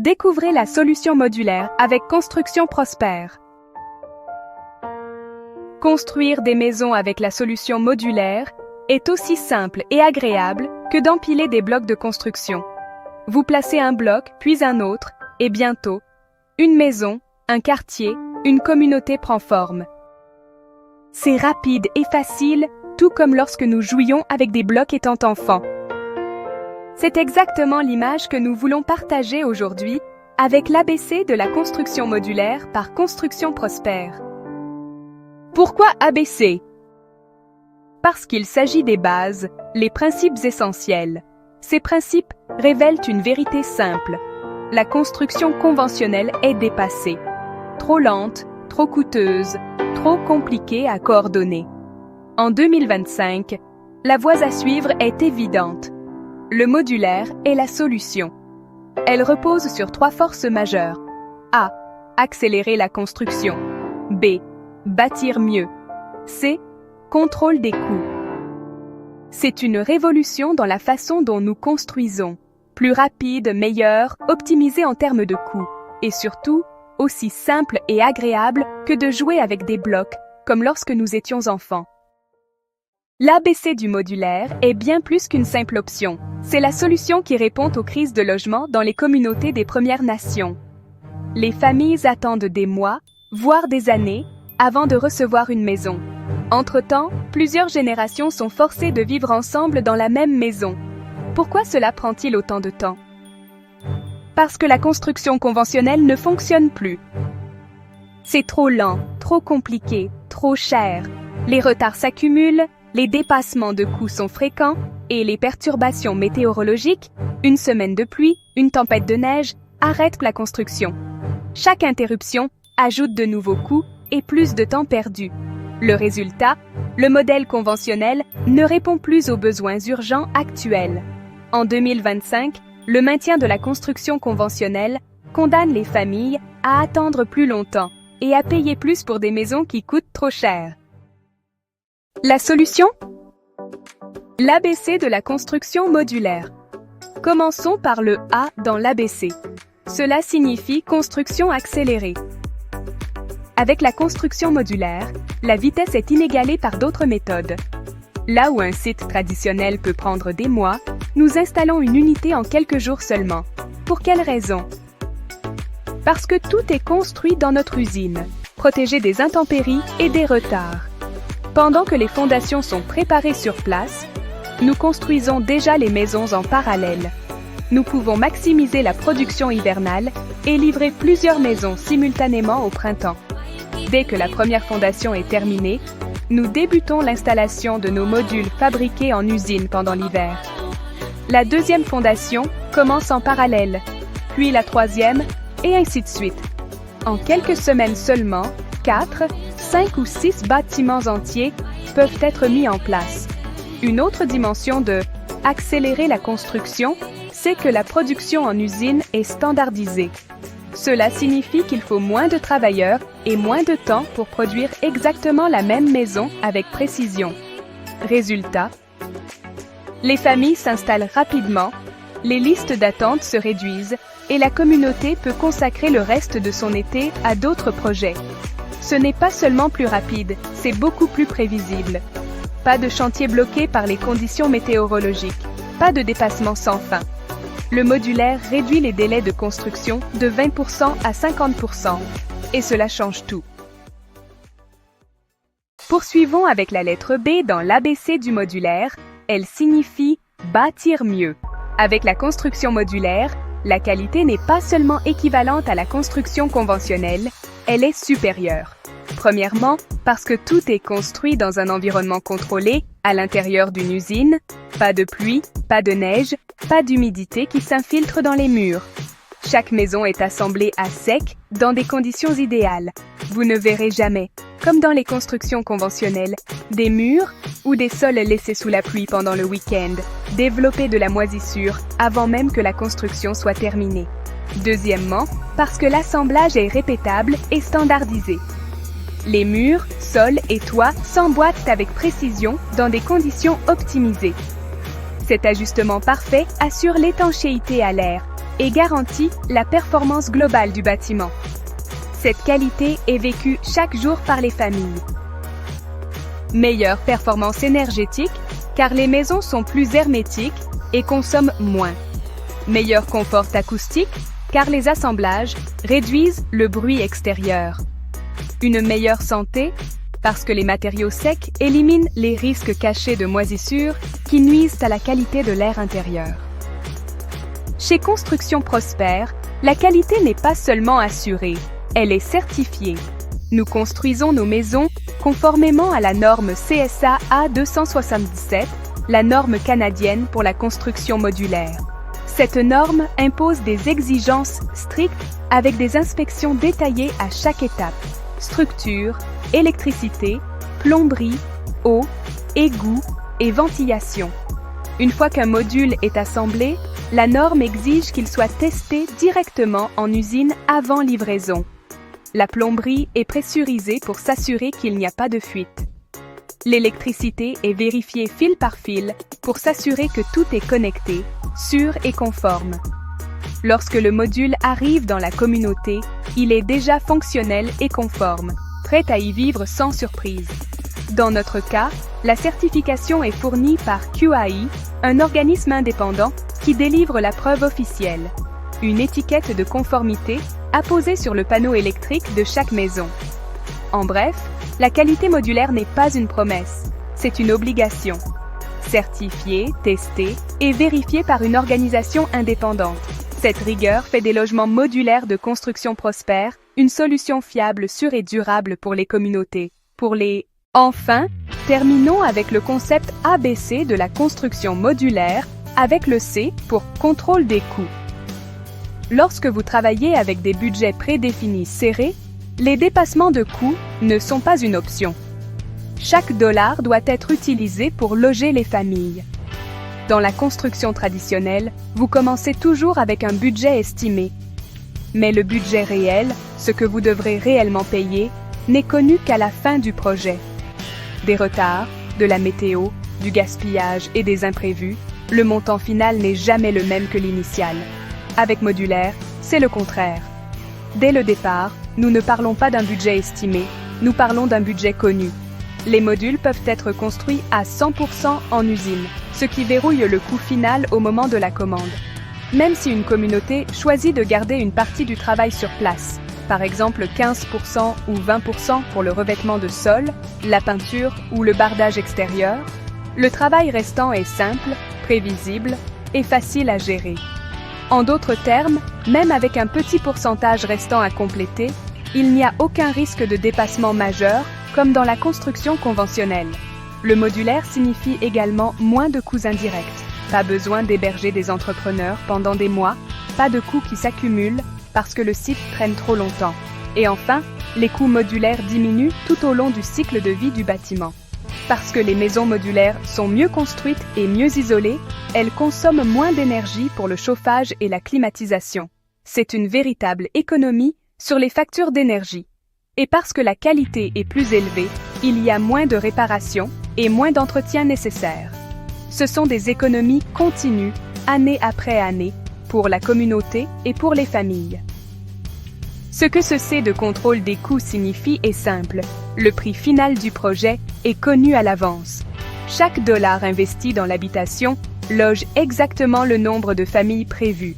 Découvrez la solution modulaire avec Construction Prospère. Construire des maisons avec la solution modulaire est aussi simple et agréable que d'empiler des blocs de construction. Vous placez un bloc, puis un autre, et bientôt, une maison, un quartier, une communauté prend forme. C'est rapide et facile, tout comme lorsque nous jouions avec des blocs étant enfants. C'est exactement l'image que nous voulons partager aujourd'hui avec l'ABC de la construction modulaire par Construction Prospère. Pourquoi ABC? Parce qu'il s'agit des bases, les principes essentiels. Ces principes révèlent une vérité simple. La construction conventionnelle est dépassée. Trop lente, trop coûteuse, trop compliquée à coordonner. En 2025, la voie à suivre est évidente. Le modulaire est la solution. Elle repose sur 3 forces majeures. A. Accélérer la construction. B. Bâtir mieux. C. Contrôle des coûts. C'est une révolution dans la façon dont nous construisons. Plus rapide, meilleure, optimisée en termes de coûts. Et surtout, aussi simple et agréable que de jouer avec des blocs, comme lorsque nous étions enfants. L'ABC du modulaire est bien plus qu'une simple option. C'est la solution qui répond aux crises de logement dans les communautés des Premières Nations. Les familles attendent des mois, voire des années, avant de recevoir une maison. Entre-temps, plusieurs générations sont forcées de vivre ensemble dans la même maison. Pourquoi cela prend-il autant de temps? Parce que la construction conventionnelle ne fonctionne plus. C'est trop lent, trop compliqué, trop cher. Les retards s'accumulent, les dépassements de coûts sont fréquents et les perturbations météorologiques, une semaine de pluie, une tempête de neige, arrêtent la construction. Chaque interruption ajoute de nouveaux coûts et plus de temps perdu. Le résultat, le modèle conventionnel ne répond plus aux besoins urgents actuels. En 2025, le maintien de la construction conventionnelle condamne les familles à attendre plus longtemps et à payer plus pour des maisons qui coûtent trop cher. La solution? L'ABC de la construction modulaire. Commençons par le A dans l'ABC. Cela signifie construction accélérée. Avec la construction modulaire, la vitesse est inégalée par d'autres méthodes. Là où un site traditionnel peut prendre des mois, nous installons une unité en quelques jours seulement. Pour quelle raison? Parce que tout est construit dans notre usine, protégé des intempéries et des retards. Pendant que les fondations sont préparées sur place, nous construisons déjà les maisons en parallèle. Nous pouvons maximiser la production hivernale et livrer plusieurs maisons simultanément au printemps. Dès que la première fondation est terminée, nous débutons l'installation de nos modules fabriqués en usine pendant l'hiver. La deuxième fondation commence en parallèle, puis la troisième, et ainsi de suite. En quelques semaines seulement, 4, 5 ou 6 bâtiments entiers peuvent être mis en place. Une autre dimension de « accélérer la construction », c'est que la production en usine est standardisée. Cela signifie qu'il faut moins de travailleurs et moins de temps pour produire exactement la même maison avec précision. Résultat, les familles s'installent rapidement, les listes d'attente se réduisent et la communauté peut consacrer le reste de son été à d'autres projets. Ce n'est pas seulement plus rapide, c'est beaucoup plus prévisible. Pas de chantier bloqué par les conditions météorologiques, pas de dépassement sans fin. Le modulaire réduit les délais de construction de 20% à 50%, et cela change tout. Poursuivons avec la lettre B dans l'ABC du modulaire, elle signifie « bâtir mieux ». Avec la construction modulaire, la qualité n'est pas seulement équivalente à la construction conventionnelle, elle est supérieure. Premièrement, parce que tout est construit dans un environnement contrôlé, à l'intérieur d'une usine, pas de pluie, pas de neige, pas d'humidité qui s'infiltre dans les murs. Chaque maison est assemblée à sec, dans des conditions idéales. Vous ne verrez jamais, comme dans les constructions conventionnelles, des murs ou des sols laissés sous la pluie pendant le week-end, développer de la moisissure avant même que la construction soit terminée. Deuxièmement, parce que l'assemblage est répétable et standardisé. Les murs, sols et toits s'emboîtent avec précision dans des conditions optimisées. Cet ajustement parfait assure l'étanchéité à l'air, et garantit la performance globale du bâtiment. Cette qualité est vécue chaque jour par les familles. Meilleure performance énergétique, car les maisons sont plus hermétiques et consomment moins. Meilleur confort acoustique, car les assemblages réduisent le bruit extérieur. Une meilleure santé, parce que les matériaux secs éliminent les risques cachés de moisissure qui nuisent à la qualité de l'air intérieur. Chez Construction Prospère, la qualité n'est pas seulement assurée, elle est certifiée. Nous construisons nos maisons conformément à la norme CSA A277, la norme canadienne pour la construction modulaire. Cette norme impose des exigences strictes avec des inspections détaillées à chaque étape: structure, électricité, plomberie, eau, égout et ventilation. Une fois qu'un module est assemblé, la norme exige qu'il soit testé directement en usine avant livraison. La plomberie est pressurisée pour s'assurer qu'il n'y a pas de fuite. L'électricité est vérifiée fil par fil pour s'assurer que tout est connecté, sûr et conforme. Lorsque le module arrive dans la communauté, il est déjà fonctionnel et conforme, prêt à y vivre sans surprise. Dans notre cas, la certification est fournie par QAI, un organisme indépendant qui délivre la preuve officielle, une étiquette de conformité apposée sur le panneau électrique de chaque maison. En bref, la qualité modulaire n'est pas une promesse, c'est une obligation. Certifiée, testée et vérifiée par une organisation indépendante. Cette rigueur fait des logements modulaires de Construction Prospère une solution fiable, sûre et durable pour les communautés. Enfin, terminons avec le concept ABC de la construction modulaire, avec le C pour contrôle des coûts. Lorsque vous travaillez avec des budgets prédéfinis serrés, les dépassements de coûts ne sont pas une option. Chaque dollar doit être utilisé pour loger les familles. Dans la construction traditionnelle, vous commencez toujours avec un budget estimé. Mais le budget réel, ce que vous devrez réellement payer, n'est connu qu'à la fin du projet. Des retards, de la météo, du gaspillage et des imprévus, le montant final n'est jamais le même que l'initial. Avec Modulaire, c'est le contraire. Dès le départ, nous ne parlons pas d'un budget estimé, nous parlons d'un budget connu. Les modules peuvent être construits à 100% en usine, ce qui verrouille le coût final au moment de la commande. Même si une communauté choisit de garder une partie du travail sur place, par exemple 15% ou 20% pour le revêtement de sol, la peinture ou le bardage extérieur, le travail restant est simple, prévisible et facile à gérer. En d'autres termes, même avec un petit pourcentage restant à compléter, il n'y a aucun risque de dépassement majeur, comme dans la construction conventionnelle. Le modulaire signifie également moins de coûts indirects. Pas besoin d'héberger des entrepreneurs pendant des mois, pas de coûts qui s'accumulent parce que le site traîne trop longtemps. Et enfin, les coûts modulaires diminuent tout au long du cycle de vie du bâtiment. Parce que les maisons modulaires sont mieux construites et mieux isolées, elles consomment moins d'énergie pour le chauffage et la climatisation. C'est une véritable économie sur les factures d'énergie. Et parce que la qualité est plus élevée, il y a moins de réparations et moins d'entretien nécessaires. Ce sont des économies continues, année après année, pour la communauté et pour les familles. Ce que ce C de contrôle des coûts signifie est simple. Le prix final du projet est connu à l'avance. Chaque dollar investi dans l'habitation loge exactement le nombre de familles prévues.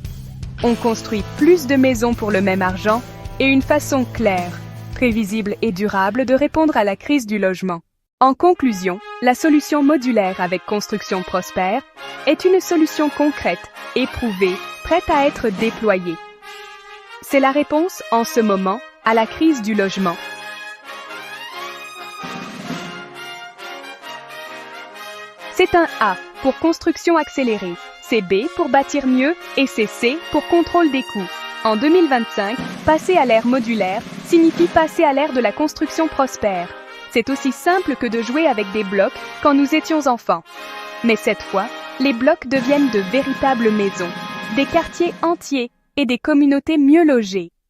On construit plus de maisons pour le même argent et une façon claire, prévisible et durable de répondre à la crise du logement. En conclusion, la solution modulaire avec Construction Prospère est une solution concrète, éprouvée, prête à être déployée. C'est la réponse, en ce moment, à la crise du logement. C'est un A pour construction accélérée, c'est B pour bâtir mieux et c'est C pour contrôle des coûts. En 2025, passer à l'ère modulaire signifie passer à l'ère de la construction prospère. C'est aussi simple que de jouer avec des blocs quand nous étions enfants. Mais cette fois, les blocs deviennent de véritables maisons, des quartiers entiers et des communautés mieux logées.